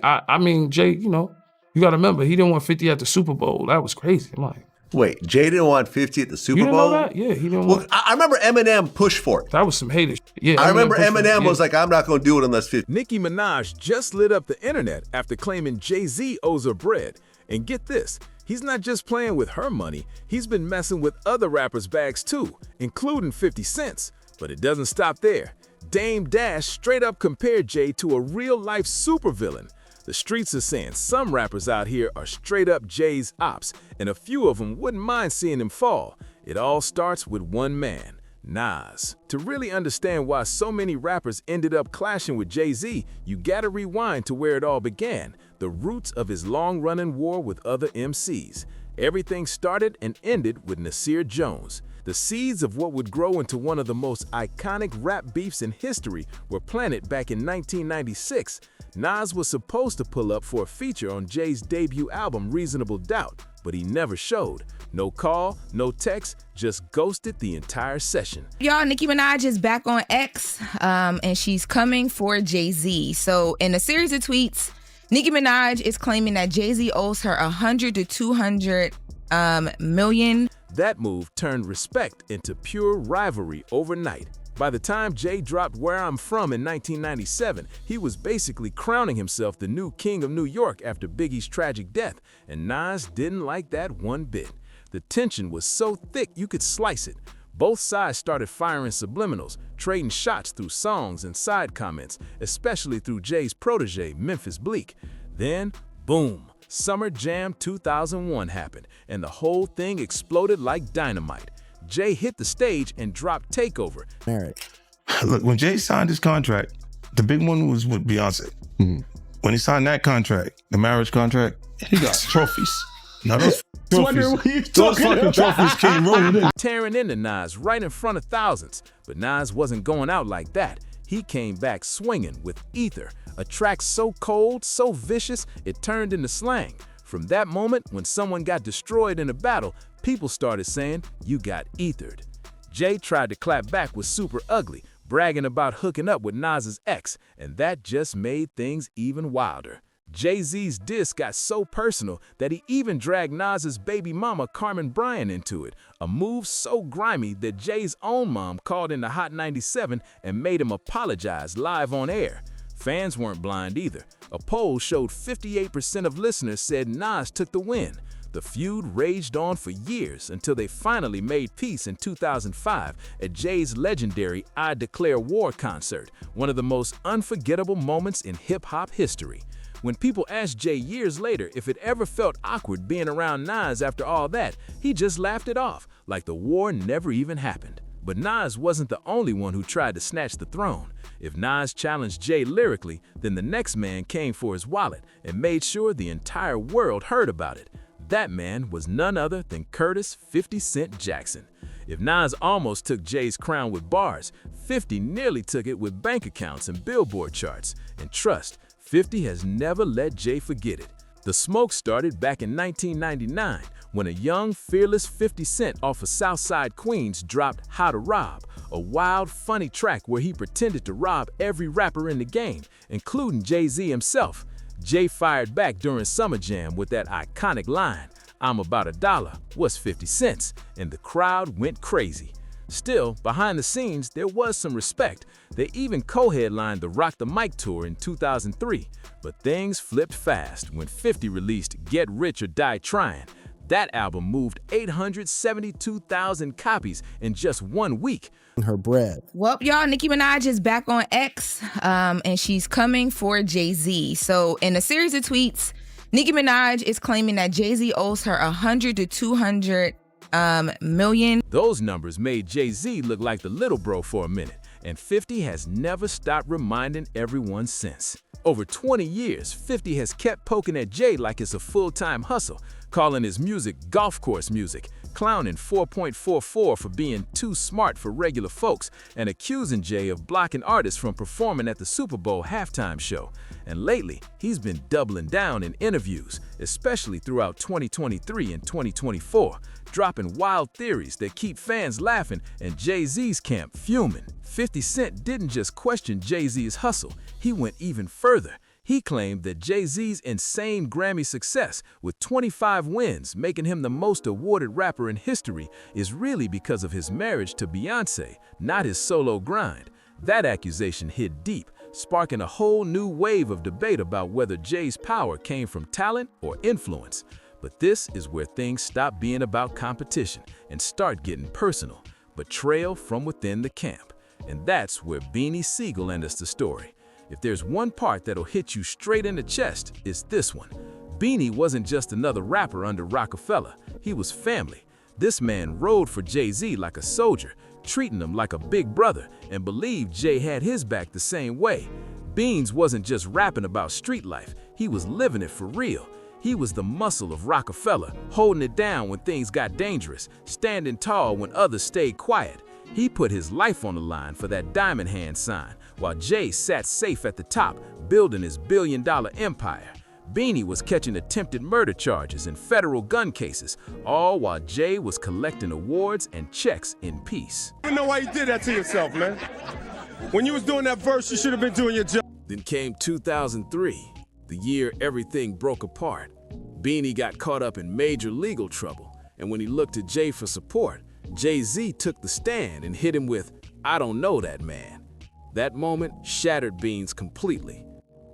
I mean, Jay, you know, you got to remember, he didn't want 50 at the Super Bowl. That was crazy. I'm like, wait, Jay didn't want 50 at the Super you didn't Bowl? know that? Yeah, he didn't want. I remember Eminem pushed for it. That was some haters. Yeah, I remember Eminem was like, I'm not going to do it unless 50. Nicki Minaj just lit up the internet after claiming JayZ owes her bread. And get this, he's not just playing with her money, he's been messing with other rappers' bags too, including 50 Cent. But it doesn't stop there. Dame Dash straight up compared Jay to a real-life supervillain. The streets are saying some rappers out here are straight up Jay's ops, and a few of them wouldn't mind seeing him fall. It all starts with one man, Nas. To really understand why so many rappers ended up clashing with JayZ, you gotta rewind to where it all began, the roots of his long-running war with other MCs. Everything started and ended with Nasir Jones. The seeds of what would grow into one of the most iconic rap beefs in history were planted back in 1996. Nas was supposed to pull up for a feature on Jay's debut album Reasonable Doubt, but he never showed. No call, no text, just ghosted the entire session. Y'all, Nicki Minaj is back on X, and she's coming for JayZ. So in a series of tweets, Nicki Minaj is claiming that JayZ owes her 100 to 200 million. That move turned respect into pure rivalry overnight. By the time Jay dropped Where I'm From in 1997, he was basically crowning himself the new king of New York after Biggie's tragic death, and Nas didn't like that one bit. The tension was so thick you could slice it. Both sides started firing subliminals, trading shots through songs and side comments, especially through Jay's protege, Memphis Bleek. Then, boom, Summer Jam 2001 happened, and the whole thing exploded like dynamite. Jay hit the stage and dropped Takeover. Look, when Jay signed his contract, the big one was with Beyonce. When he signed that contract, the marriage contract, he got trophies. Now those fucking trophies came rolling in. Tearing into Nas right in front of thousands. But Nas wasn't going out like that. He came back swinging with Ether, a track so cold, so vicious, it turned into slang. From that moment, when someone got destroyed in a battle, people started saying, "You got ethered." Jay tried to clap back with Super Ugly, bragging about hooking up with Nas's ex, and that just made things even wilder. JayZ's diss got so personal that he even dragged Nas's baby mama Carmen Bryan into it, a move so grimy that Jay's own mom called into Hot 97 and made him apologize live on air. Fans weren't blind either. A poll showed 58% of listeners said Nas took the win. The feud raged on for years until they finally made peace in 2005 at Jay's legendary I Declare War concert, one of the most unforgettable moments in hip-hop history. When people asked Jay years later if it ever felt awkward being around Nas after all that, he just laughed it off, like the war never even happened. But Nas wasn't the only one who tried to snatch the throne. If Nas challenged Jay lyrically, then the next man came for his wallet and made sure the entire world heard about it. That man was none other than Curtis 50 Cent Jackson. If Nas almost took Jay's crown with bars, 50 nearly took it with bank accounts and Billboard charts. And trust, 50 has never let Jay forget it. The smoke started back in 1999 when a young, fearless 50 Cent off of Southside Queens dropped How to Rob, a wild, funny track where he pretended to rob every rapper in the game, including JayZ himself. Jay fired back during Summer Jam with that iconic line, "I'm about $1, what's 50 cents?" and the crowd went crazy. Still, behind the scenes, there was some respect. They even co-headlined the Rock the Mic tour in 2003. But things flipped fast when 50 released Get Rich or Die Trying. That album moved 872,000 copies in just 1 week. Her bread. Well, y'all, Nicki Minaj is back on X, and she's coming for JayZ. So in a series of tweets, Nicki Minaj is claiming that JayZ owes her 100 to 200 million. Those numbers made JayZ look like the little bro for a minute, and 50 has never stopped reminding everyone since. Over 20 years, 50 has kept poking at Jay like it's a full-time hustle, calling his music golf course music, clowning 4.44 for being too smart for regular folks, and accusing Jay of blocking artists from performing at the Super Bowl halftime show. And lately, he's been doubling down in interviews, especially throughout 2023 and 2024, dropping wild theories that keep fans laughing and JayZ's camp fuming. 50 Cent didn't just question JayZ's hustle, he went even further. He claimed that JayZ's insane Grammy success, with 25 wins, making him the most awarded rapper in history, is really because of his marriage to Beyoncé, not his solo grind. That accusation hit deep, sparking a whole new wave of debate about whether Jay's power came from talent or influence. But this is where things stop being about competition and start getting personal. Betrayal from within the camp. And that's where Beanie Sigel ends the story. If there's one part that'll hit you straight in the chest, it's this one. Beanie wasn't just another rapper under Rockefeller. He was family. This man rode for JayZ like a soldier, treating him like a big brother, and believed Jay had his back the same way. Beans wasn't just rapping about street life. He was living it for real. He was the muscle of Rockefeller, holding it down when things got dangerous, standing tall when others stayed quiet. He put his life on the line for that diamond hand sign, while Jay sat safe at the top, building his billion-dollar empire. Beanie was catching attempted murder charges and federal gun cases, all while Jay was collecting awards and checks in peace. I don't know why you did that to yourself, man. When you was doing that verse, you should have been doing your job. Then came 2003, the year everything broke apart. Beanie got caught up in major legal trouble, and when he looked to Jay for support, JayZ took the stand and hit him with, "I don't know that man." That moment shattered Beans completely.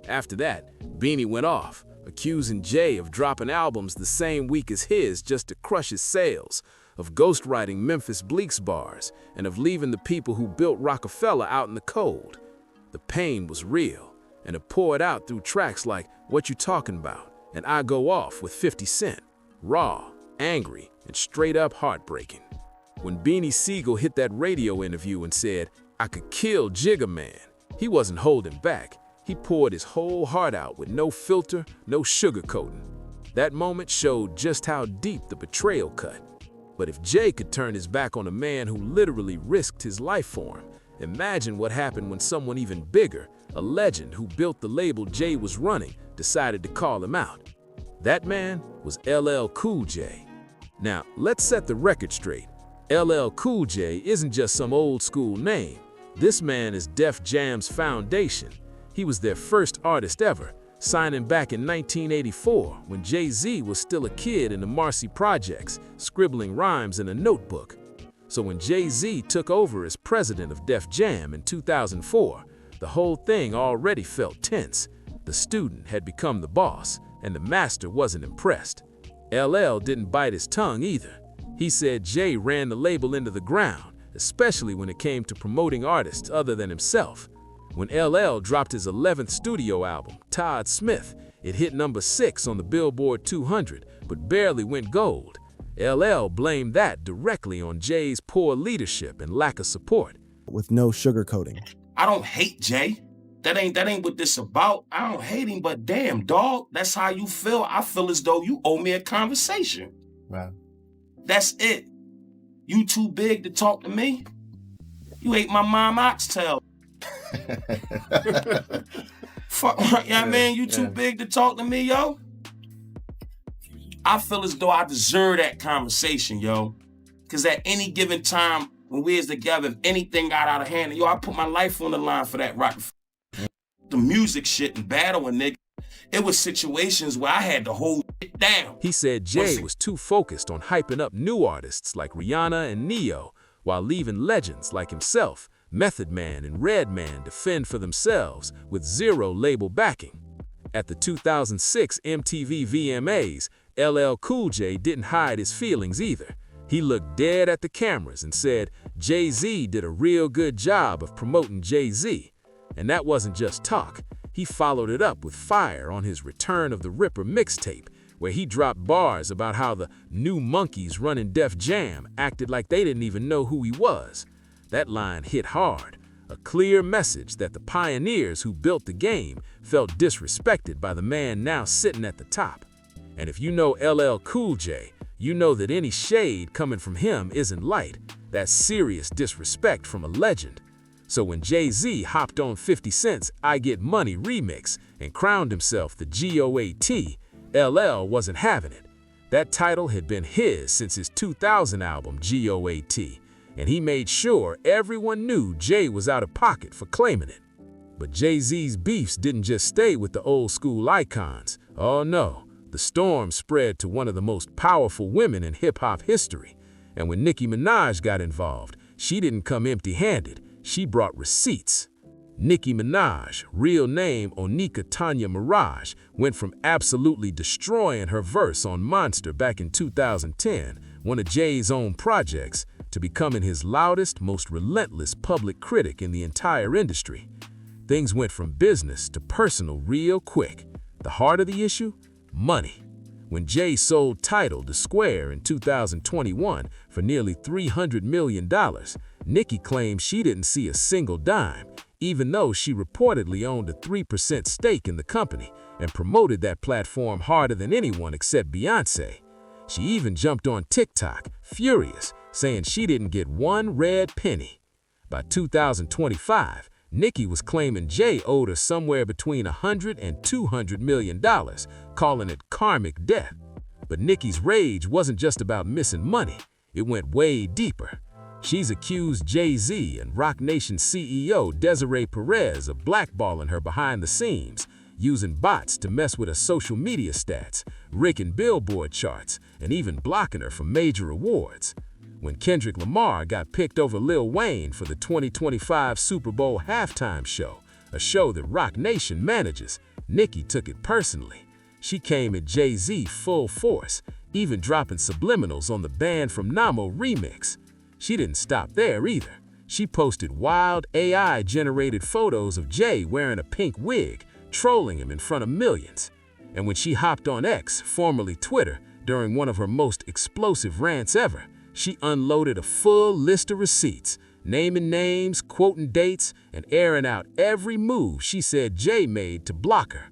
After that, Beanie went off, accusing Jay of dropping albums the same week as his just to crush his sales, of ghostwriting Memphis Bleek's bars, and of leaving the people who built Rockefeller out in the cold. The pain was real, and it poured out through tracks like What You Talking About and I Go Off with 50 Cent, raw, angry, and straight up heartbreaking. When Beanie Sigel hit that radio interview and said, "I could kill Jigga Man," he wasn't holding back. He poured his whole heart out with no filter, no sugarcoating. That moment showed just how deep the betrayal cut. But if Jay could turn his back on a man who literally risked his life for him, imagine what happened when someone even bigger, a legend who built the label Jay was running, decided to call him out. That man was LL Cool J. Now, let's set the record straight. LL Cool J isn't just some old school name. This man is Def Jam's foundation. He was their first artist ever, signing back in 1984 when JayZ was still a kid in the Marcy Projects, scribbling rhymes in a notebook. So when JayZ took over as president of Def Jam in 2004, the whole thing already felt tense. The student had become the boss, and the master wasn't impressed. LL didn't bite his tongue either. He said Jay ran the label into the ground, especially when it came to promoting artists other than himself. When LL dropped his 11th studio album, Todd Smith, it hit number 6 on the Billboard 200, but barely went gold. LL blamed that directly on Jay's poor leadership and lack of support. With no sugarcoating. I don't hate Jay. That ain't what this about. I don't hate him, but damn, dog, that's how you feel. I feel as though you owe me a conversation. Wow. That's it. You too big to talk to me? You ate my mom oxtail. Fuck, you know what I mean? You too big to talk to me, yo? I feel as though I deserve that conversation, yo. Because at any given time, when we was together, if anything got out of hand, yo, I put my life on the line for that rock. The music shit and battling, nigga. It was situations where I had to hold it down. He said Jay was too focused on hyping up new artists like Rihanna and Neo, while leaving legends like himself, Method Man and Redman, to fend for themselves with zero label backing. At the 2006 MTV VMAs, LL Cool J didn't hide his feelings either. He looked dead at the cameras and said JayZ did a real good job of promoting JayZ. And that wasn't just talk. He followed it up with fire on his Return of the Ripper mixtape, where he dropped bars about how the new monkeys running Def Jam acted like they didn't even know who he was. That line hit hard, a clear message that the pioneers who built the game felt disrespected by the man now sitting at the top. And if you know LL Cool J, you know that any shade coming from him isn't light. That's serious disrespect from a legend. So when JayZ hopped on 50 Cent's I Get Money remix and crowned himself the GOAT, LL wasn't having it. That title had been his since his 2000 album GOAT, and he made sure everyone knew Jay was out of pocket for claiming it. But JayZ's beefs didn't just stay with the old school icons. Oh no, the storm spread to one of the most powerful women in hip-hop history. And when Nicki Minaj got involved, she didn't come empty-handed. She brought receipts. Nicki Minaj, real name Onika Tanya Mirage, went from absolutely destroying her verse on Monster back in 2010, one of Jay's own projects, to becoming his loudest, most relentless public critic in the entire industry. Things went from business to personal real quick. The heart of the issue? Money. When Jay sold Tidal to Square in 2021 for nearly $300 million, Nicki claimed she didn't see a single dime, even though she reportedly owned a 3% stake in the company and promoted that platform harder than anyone except Beyoncé. She even jumped on TikTok, furious, saying she didn't get one red penny. By 2025, Nicki was claiming Jay owed her somewhere between $100 and $200 million, calling it karmic debt. But Nicki's rage wasn't just about missing money, it went way deeper. She's accused JayZ and Roc Nation CEO Desiree Perez of blackballing her behind the scenes, using bots to mess with her social media stats, raking Billboard charts, and even blocking her from major awards. When Kendrick Lamar got picked over Lil Wayne for the 2025 Super Bowl halftime show, a show that Roc Nation manages, Nicki took it personally. She came at JayZ full force, even dropping subliminals on the Banned from Namo remix. She didn't stop there either. She posted wild AI-generated photos of Jay wearing a pink wig, trolling him in front of millions. And when she hopped on X, formerly Twitter, during one of her most explosive rants ever, she unloaded a full list of receipts, naming names, quoting dates, and airing out every move she said Jay made to block her.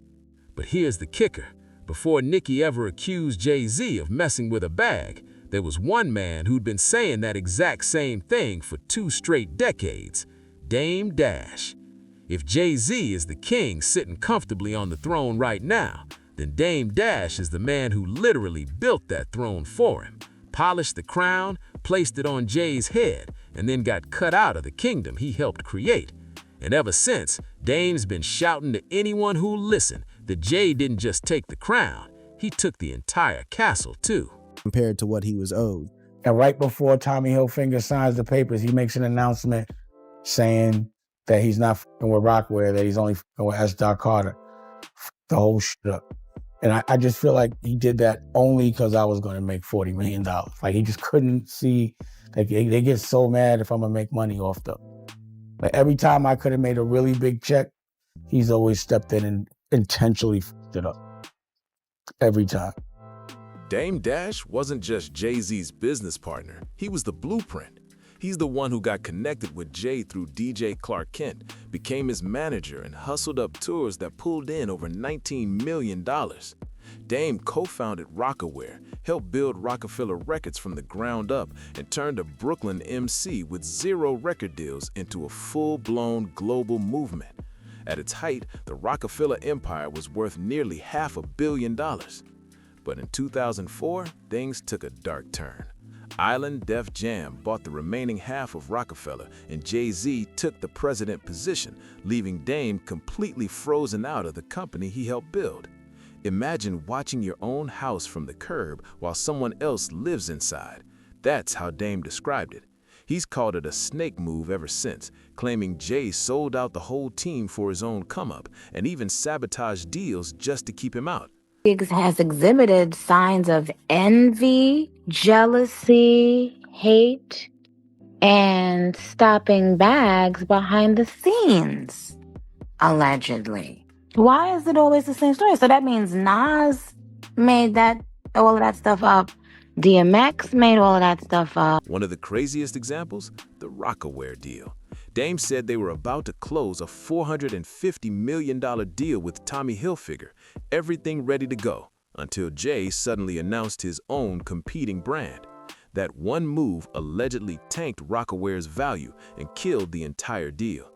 But here's the kicker. Before Nicki ever accused JayZ of messing with a bag, there was one man who'd been saying that exact same thing for 2 straight decades, Dame Dash. If JayZ is the king sitting comfortably on the throne right now, then Dame Dash is the man who literally built that throne for him, polished the crown, placed it on Jay's head, and then got cut out of the kingdom he helped create. And ever since, Dame's been shouting to anyone who'll listen that Jay didn't just take the crown, he took the entire castle too. Compared to what he was owed. And right before Tommy Hilfiger signs the papers, he makes an announcement saying that he's not f***ing with Rockwell, that he's only f***ing with S. Carter. The whole shit up. And I just feel like he did that only because I was going to make $40 million. Like, he just couldn't see, like, they get so mad if I'm going to make money off them. Like, every time I could have made a really big check, he's always stepped in and intentionally f***ed it up. Every time. Dame Dash wasn't just JayZ's business partner, he was the blueprint. He's the one who got connected with Jay through DJ Clark Kent, became his manager, and hustled up tours that pulled in over $19 million. Dame co-founded Rocawear, helped build Rockefeller Records from the ground up, and turned a Brooklyn MC with 0 record deals into a full-blown global movement. At its height, the Rockefeller empire was worth nearly $500 million. But in 2004, things took a dark turn. Island Def Jam bought the remaining half of Rockefeller, and JayZ took the president position, leaving Dame completely frozen out of the company he helped build. Imagine watching your own house from the curb while someone else lives inside. That's how Dame described it. He's called it a snake move ever since, claiming Jay sold out the whole team for his own come-up and even sabotaged deals just to keep him out. Has exhibited signs of envy, jealousy, hate, and stopping bags behind the scenes, allegedly. Why is it always the same story? So that means Nas made all of that stuff up. DMX made all of that stuff up. One of the craziest examples, the Rocawear deal. Dame said they were about to close a $450 million deal with Tommy Hilfiger, everything ready to go, until Jay suddenly announced his own competing brand. That one move allegedly tanked Rocawear's value and killed the entire deal.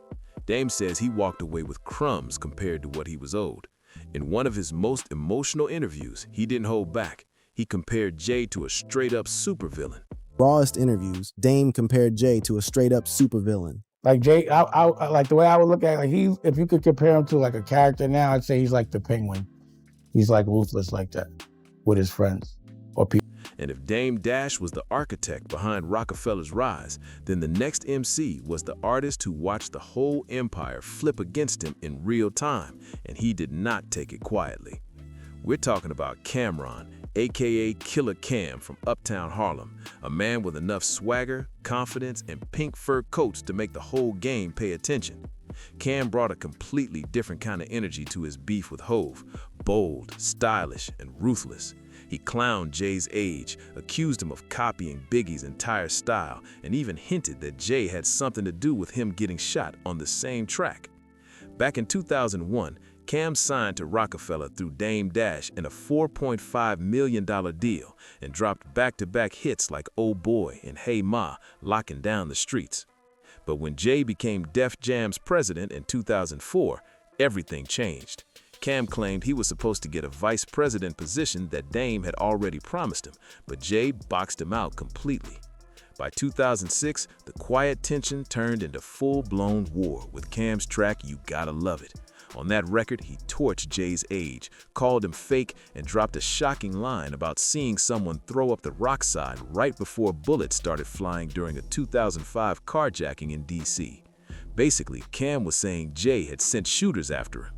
Dame says he walked away with crumbs compared to what he was owed. In one of his most emotional interviews, he didn't hold back. He compared Jay to a straight-up supervillain. Rawest interviews, Dame compared Jay to a straight-up supervillain. Like Jay, I like the way I would look at it, like if you could compare him to like a character now, I'd say he's like the Penguin. He's like ruthless like that with his friends or people. And if Dame Dash was the architect behind Rockefeller's rise, then the next MC was the artist who watched the whole empire flip against him in real time, and he did not take it quietly. We're talking about Cam'ron, aka Killer Cam from Uptown Harlem, a man with enough swagger, confidence, and pink fur coats to make the whole game pay attention. Cam brought a completely different kind of energy to his beef with Hove, bold, stylish, and ruthless. He clowned Jay's age, accused him of copying Biggie's entire style, and even hinted that Jay had something to do with him getting shot on the same track. Back in 2001, Cam signed to Rockefeller through Dame Dash in a $4.5 million deal and dropped back-to-back hits like Oh Boy and Hey Ma, locking down the streets. But when Jay became Def Jam's president in 2004, everything changed. Cam claimed he was supposed to get a vice president position that Dame had already promised him, but Jay boxed him out completely. By 2006, the quiet tension turned into full-blown war with Cam's track You Gotta Love It. On that record, he torched Jay's age, called him fake, and dropped a shocking line about seeing someone throw up the rock side right before bullets started flying during a 2005 carjacking in D.C. Basically, Cam was saying Jay had sent shooters after him.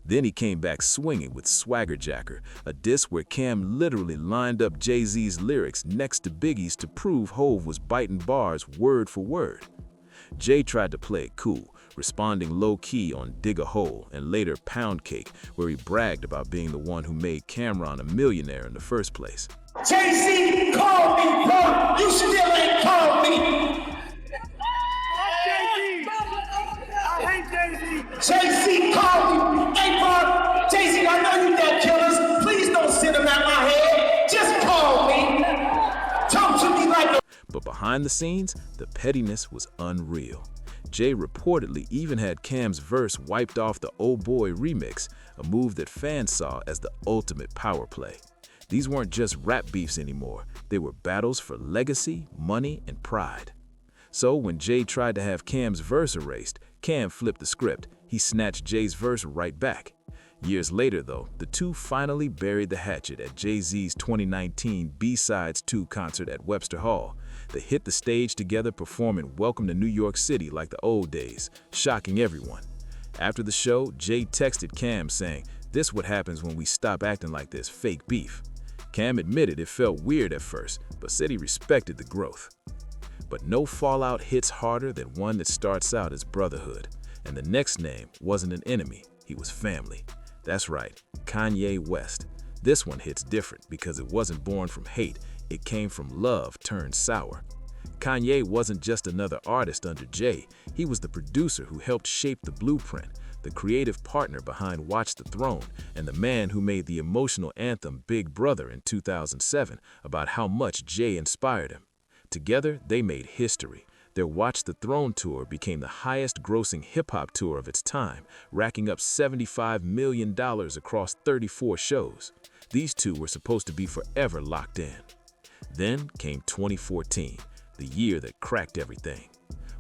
Then he came back swinging with Swagger Jacker, a diss where Cam literally lined up JayZ's lyrics next to Biggie's to prove Hove was biting bars word for word. Jay tried to play it cool, responding low-key on Dig a Hole and later Pound Cake, where he bragged about being the one who made Cam'ron a millionaire in the first place. JayZ called me, bro. You still ain't called me. JayZ called me. Hey, bro, JayZ, I know you got killers. Please don't send them out my head. Just call me. Talk to me like a... But behind the scenes, the pettiness was unreal. Jay reportedly even had Cam's verse wiped off the Oh Boy remix, a move that fans saw as the ultimate power play. These weren't just rap beefs anymore. They were battles for legacy, money, and pride. So when Jay tried to have Cam's verse erased, Cam flipped the script. He snatched Jay's verse right back. Years later, though, the two finally buried the hatchet at JayZ's 2019 B-Sides 2 concert at Webster Hall. They hit the stage together performing Welcome to New York City like the old days, shocking everyone. After the show, Jay texted Cam saying, "This what happens when we stop acting like this fake beef." Cam admitted it felt weird at first, but said he respected the growth. But no fallout hits harder than one that starts out as brotherhood. And the next name wasn't an enemy, he was family. That's right, Kanye West. This one hits different because it wasn't born from hate, it came from love turned sour. Kanye wasn't just another artist under Jay, he was the producer who helped shape the blueprint, the creative partner behind Watch the Throne, and the man who made the emotional anthem Big Brother in 2007 about how much Jay inspired him. Together, they made history. Their Watch the Throne tour became the highest-grossing hip-hop tour of its time, racking up $75 million across 34 shows. These two were supposed to be forever locked in. Then came 2014, the year that cracked everything.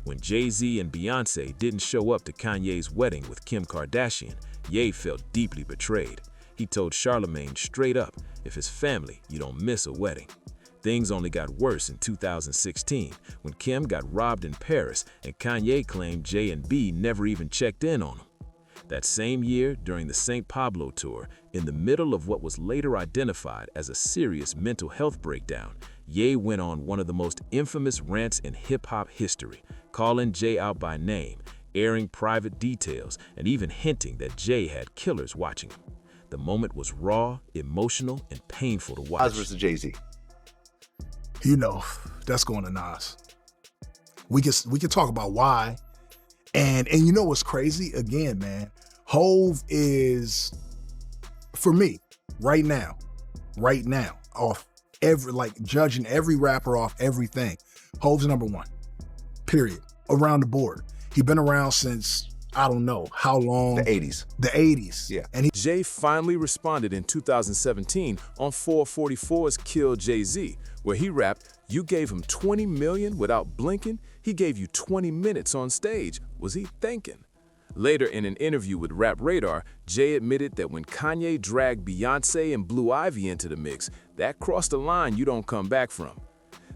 When JayZ and Beyonce didn't show up to Kanye's wedding with Kim Kardashian, Ye felt deeply betrayed. He told Charlemagne straight up, "If it's family, you don't miss a wedding." Things only got worse in 2016 when Kim got robbed in Paris and Kanye claimed Jay and B never even checked in on him. That same year, during the St. Pablo tour, in the middle of what was later identified as a serious mental health breakdown, Ye went on one of the most infamous rants in hip-hop history, calling Jay out by name, airing private details, and even hinting that Jay had killers watching him. The moment was raw, emotional, and painful to watch. Nas versus JayZ. You know, that's going to Nas. We can talk about why. And you know what's crazy? Again, man, Hove is, for me, right now, off every, like judging every rapper off everything, Hove's number one, period, around the board. He's been around since, I don't know how long. The 80s. The 80s. Yeah. And Jay finally responded in 2017 on 444's Kill JayZ, where he rapped, "You gave him 20 million without blinking? He gave you 20 minutes on stage. Was he thinking?" Later, in an interview with Rap Radar, Jay admitted that when Kanye dragged Beyonce and Blue Ivy into the mix, that crossed a line you don't come back from.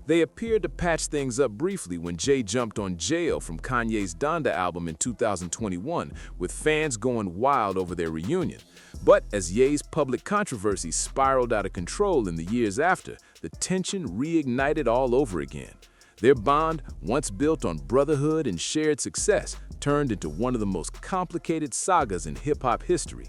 They appeared to patch things up briefly when Jay jumped on Jail from Kanye's Donda album in 2021, with fans going wild over their reunion. But as Ye's public controversy spiraled out of control in the years after, the tension reignited all over again. Their bond, once built on brotherhood and shared success, turned into one of the most complicated sagas in hip-hop history.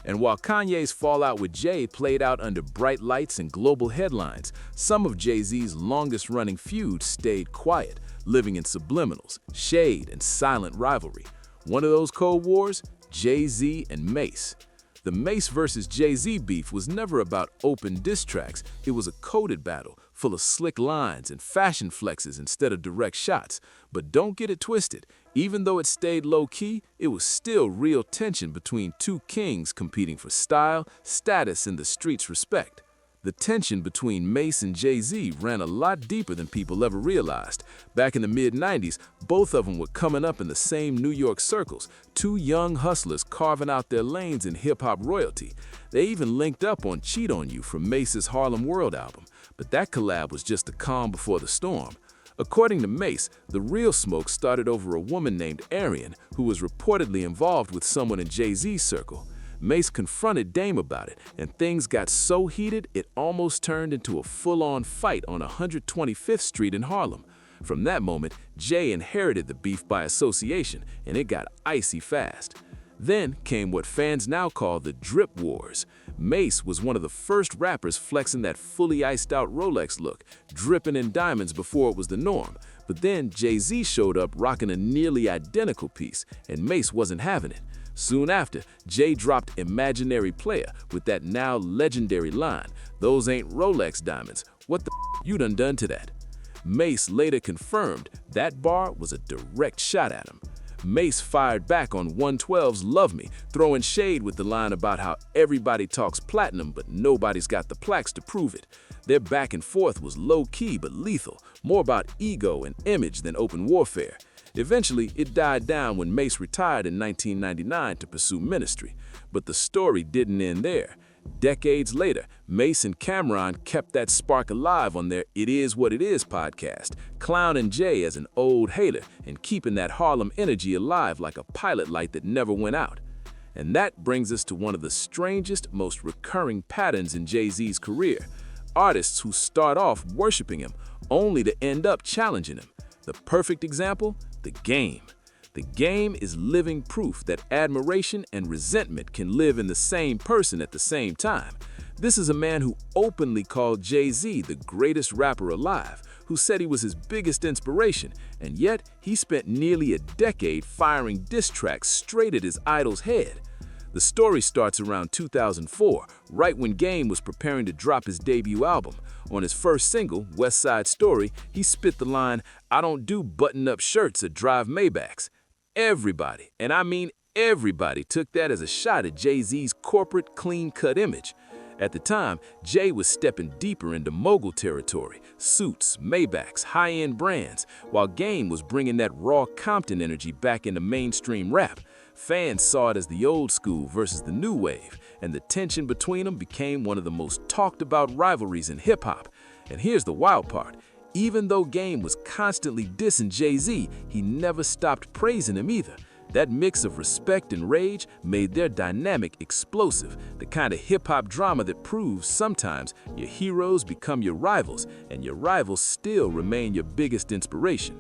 And while Kanye's fallout with Jay played out under bright lights and global headlines, some of JayZ's longest-running feuds stayed quiet, living in subliminals, shade, and silent rivalry. One of those Cold Wars? JayZ and Mase. The Mase versus JayZ beef was never about open diss tracks. It was a coded battle, full of slick lines and fashion flexes instead of direct shots. But don't get it twisted. Even though it stayed low-key, it was still real tension between two kings competing for style, status, and the street's respect. The tension between Mase and JayZ ran a lot deeper than people ever realized. Back in the mid-90s, both of them were coming up in the same New York circles, two young hustlers carving out their lanes in hip-hop royalty. They even linked up on Cheat on You from Mase's Harlem World album, but that collab was just the calm before the storm. According to Mase, the real smoke started over a woman named Arian, who was reportedly involved with someone in JayZ's circle. Mase confronted Dame about it, and things got so heated it almost turned into a full-on fight on 125th Street in Harlem. From that moment, Jay inherited the beef by association, and it got icy fast. Then came what fans now call the Drip Wars. Mase was one of the first rappers flexing that fully iced-out Rolex look, dripping in diamonds before it was the norm. But then JayZ showed up rocking a nearly identical piece, and Mase wasn't having it. Soon after, Jay dropped Imaginary Player with that now legendary line, "Those ain't Rolex diamonds, what the you done to that?" Mase later confirmed that bar was a direct shot at him. Mase fired back on 112's Love Me, throwing shade with the line about how everybody talks platinum but nobody's got the plaques to prove it. Their back and forth was low-key but lethal, more about ego and image than open warfare. Eventually, it died down when Mase retired in 1999 to pursue ministry. But the story didn't end there. Decades later, Mase and Cameron kept that spark alive on their It Is What It Is podcast, clowning Jay as an old hater and keeping that Harlem energy alive like a pilot light that never went out. And that brings us to one of the strangest, most recurring patterns in JayZ's career. Artists who start off worshiping him, only to end up challenging him. The perfect example? The Game. The Game is living proof that admiration and resentment can live in the same person at the same time. This is a man who openly called JayZ the greatest rapper alive, who said he was his biggest inspiration, and yet he spent nearly a decade firing diss tracks straight at his idol's head. The story starts around 2004, right when Game was preparing to drop his debut album. On his first single, West Side Story, he spit the line, "I don't do button-up shirts or drive Maybachs." Everybody, and I mean everybody, took that as a shot at JayZ's corporate clean-cut image. At the time, Jay was stepping deeper into mogul territory, suits, Maybachs, high-end brands, while Game was bringing that raw Compton energy back into mainstream rap. Fans saw it as the old school versus the new wave, and the tension between them became one of the most talked-about rivalries in hip-hop. And here's the wild part. Even though Game was constantly dissing JayZ, he never stopped praising him either. That mix of respect and rage made their dynamic explosive, the kind of hip-hop drama that proves sometimes your heroes become your rivals, and your rivals still remain your biggest inspiration.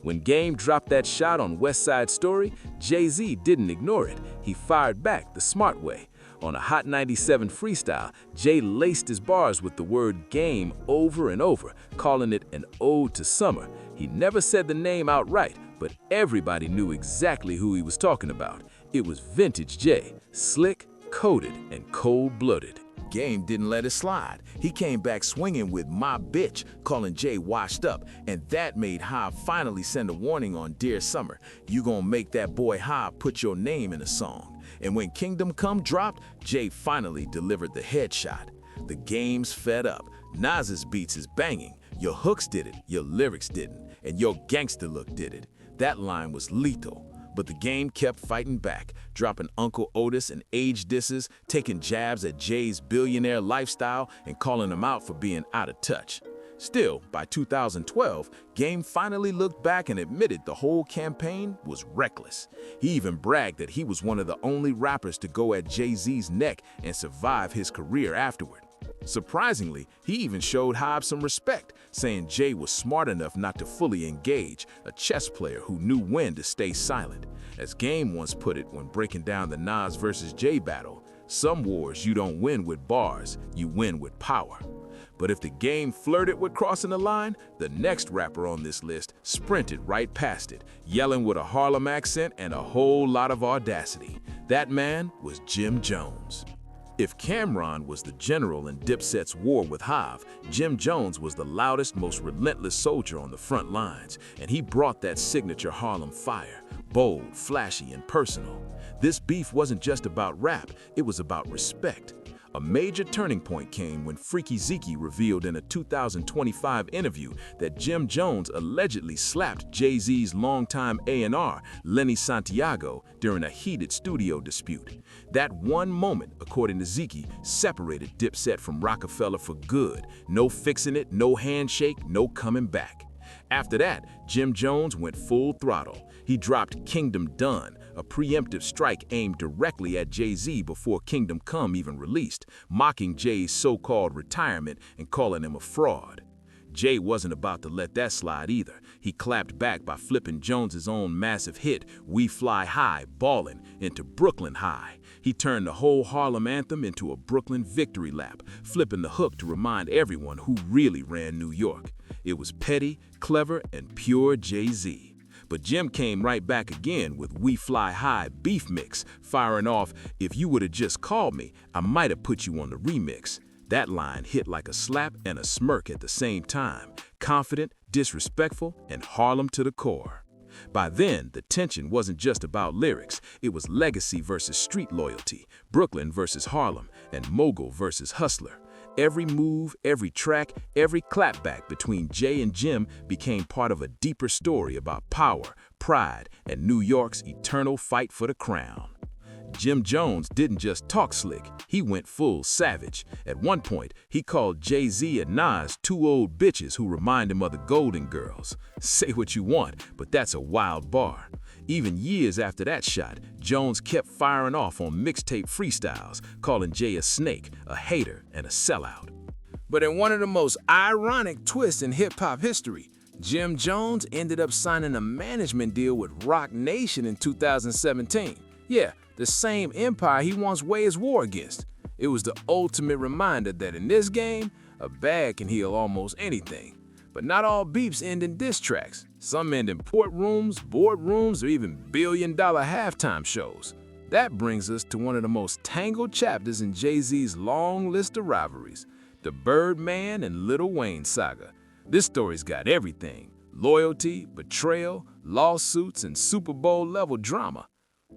When Game dropped that shot on West Side Story, JayZ didn't ignore it. He fired back the smart way. On a Hot 97 freestyle, Jay laced his bars with the word Game over and over, calling it an ode to summer. He never said the name outright, but everybody knew exactly who he was talking about. It was vintage Jay, slick, coded, and cold-blooded. Game didn't let it slide. He came back swinging with My Bitch, calling Jay washed up, and that made Hive finally send a warning on Dear Summer. You gonna make that boy Hive put your name in a song. And when Kingdom Come dropped, Jay finally delivered the headshot. The Game's fed up. Nas's beats is banging, your hooks did it, your lyrics didn't, and your gangster look did it. That line was lethal. But the game kept fighting back, dropping Uncle Otis and age disses, taking jabs at Jay's billionaire lifestyle and calling him out for being out of touch. Still, by 2012, Game finally looked back and admitted the whole campaign was reckless. He even bragged that he was one of the only rappers to go at JayZ's neck and survive his career afterward. Surprisingly, he even showed Hobbs some respect, saying Jay was smart enough not to fully engage, a chess player who knew when to stay silent. As Game once put it when breaking down the Nas versus Jay battle, some wars you don't win with bars, you win with power. But if the Game flirted with crossing the line, the next rapper on this list sprinted right past it, yelling with a Harlem accent and a whole lot of audacity. That man was Jim Jones. If Cameron was the general in Dipset's war with Hav, Jim Jones was the loudest, most relentless soldier on the front lines, and he brought that signature Harlem fire, bold, flashy, and personal. This beef wasn't just about rap, it was about respect. A major turning point came when Freaky Zeke revealed in a 2025 interview that Jim Jones allegedly slapped JayZ's longtime A&R, Lenny Santiago, during a heated studio dispute. That one moment, according to Zeke, separated Dipset from Rockefeller for good. No fixing it, no handshake, no coming back. After that, Jim Jones went full throttle. He dropped Kingdom Done, a preemptive strike aimed directly at JayZ before Kingdom Come even released, mocking Jay's so-called retirement and calling him a fraud. Jay wasn't about to let that slide either. He clapped back by flipping Jones's own massive hit, We Fly High, Ballin', into Brooklyn High. He turned the whole Harlem anthem into a Brooklyn victory lap, flipping the hook to remind everyone who really ran New York. It was petty, clever, and pure JayZ. But Jim came right back again with We Fly High beef mix, firing off, if you would've just called me, I might've put you on the remix. That line hit like a slap and a smirk at the same time, confident, disrespectful, and Harlem to the core. By then, the tension wasn't just about lyrics, it was legacy versus street loyalty, Brooklyn versus Harlem, and mogul versus hustler. Every move, every track, every clapback between Jay and Jim became part of a deeper story about power, pride, and New York's eternal fight for the crown. Jim Jones didn't just talk slick, he went full savage. At one point, he called JayZ and Nas two old bitches who remind him of the Golden Girls. Say what you want, but that's a wild bar. Even years after that shot, Jones kept firing off on mixtape freestyles, calling Jay a snake, a hater, and a sellout. But in one of the most ironic twists in hip-hop history, Jim Jones ended up signing a management deal with Roc Nation in 2017. Yeah, the same empire he once waged war against. It was the ultimate reminder that in this game, a bag can heal almost anything. But not all beefs end in diss tracks. Some end in courtrooms, boardrooms, or even billion-dollar halftime shows. That brings us to one of the most tangled chapters in JayZ's long list of rivalries, the Birdman and Lil Wayne saga. This story's got everything: loyalty, betrayal, lawsuits, and Super Bowl-level drama.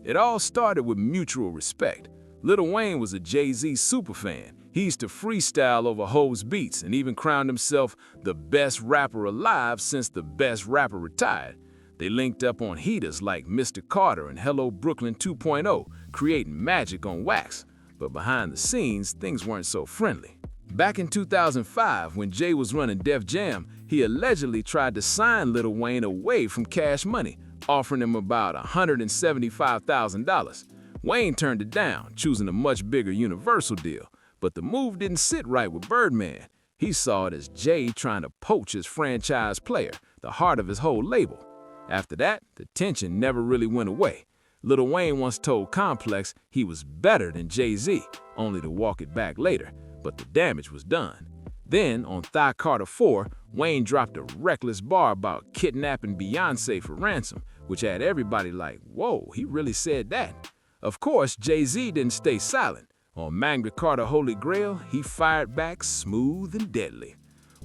It all started with mutual respect. Lil Wayne was a JayZ superfan. He used to freestyle over Hov's beats and even crowned himself the best rapper alive since the best rapper retired. They linked up on heaters like Mr. Carter and Hello Brooklyn 2.0, creating magic on wax. But behind the scenes, things weren't so friendly. Back in 2005, when Jay was running Def Jam, he allegedly tried to sign Lil Wayne away from Cash Money, offering him about $175,000. Wayne turned it down, choosing a much bigger Universal deal. But the move didn't sit right with Birdman. He saw it as Jay trying to poach his franchise player, the heart of his whole label. After that, the tension never really went away. Lil Wayne once told Complex he was better than JayZ, only to walk it back later, but the damage was done. Then, on Thigh Carter 4, Wayne dropped a reckless bar about kidnapping Beyonce for ransom, which had everybody like, whoa, he really said that. Of course, JayZ didn't stay silent. On Magna Carta Holy Grail, he fired back smooth and deadly.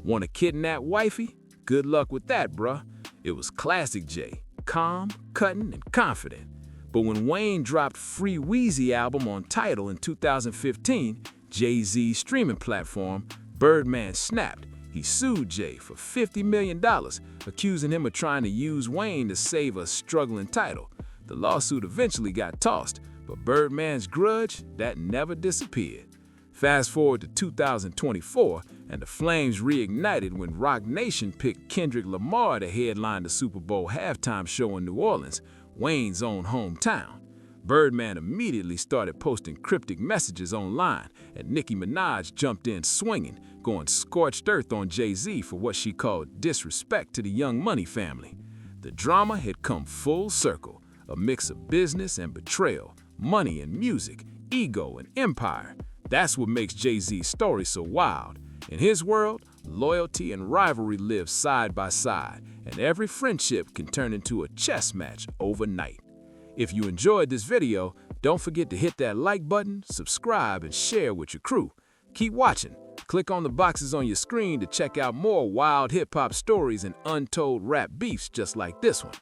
Want to kidnap wifey? Good luck with that, bruh. It was classic Jay, calm, cutting, and confident. But when Wayne dropped Free Weezy album on Tidal in 2015, JayZ's streaming platform, Birdman snapped. He sued Jay for $50 million, accusing him of trying to use Wayne to save a struggling title. The lawsuit eventually got tossed, but Birdman's grudge, that never disappeared. Fast forward to 2024, and the flames reignited when Roc Nation picked Kendrick Lamar to headline the Super Bowl halftime show in New Orleans, Wayne's own hometown. Birdman immediately started posting cryptic messages online, and Nicki Minaj jumped in swinging, going scorched earth on JayZ for what she called disrespect to the Young Money family. The drama had come full circle, a mix of business and betrayal, money and music, ego and empire. That's what makes JayZ's story so wild. In his world, loyalty and rivalry live side by side, and every friendship can turn into a chess match overnight. If you enjoyed this video, don't forget to hit that like button, subscribe, and share with your crew. Keep watching. Click on the boxes on your screen to check out more wild hip-hop stories and untold rap beefs just like this one.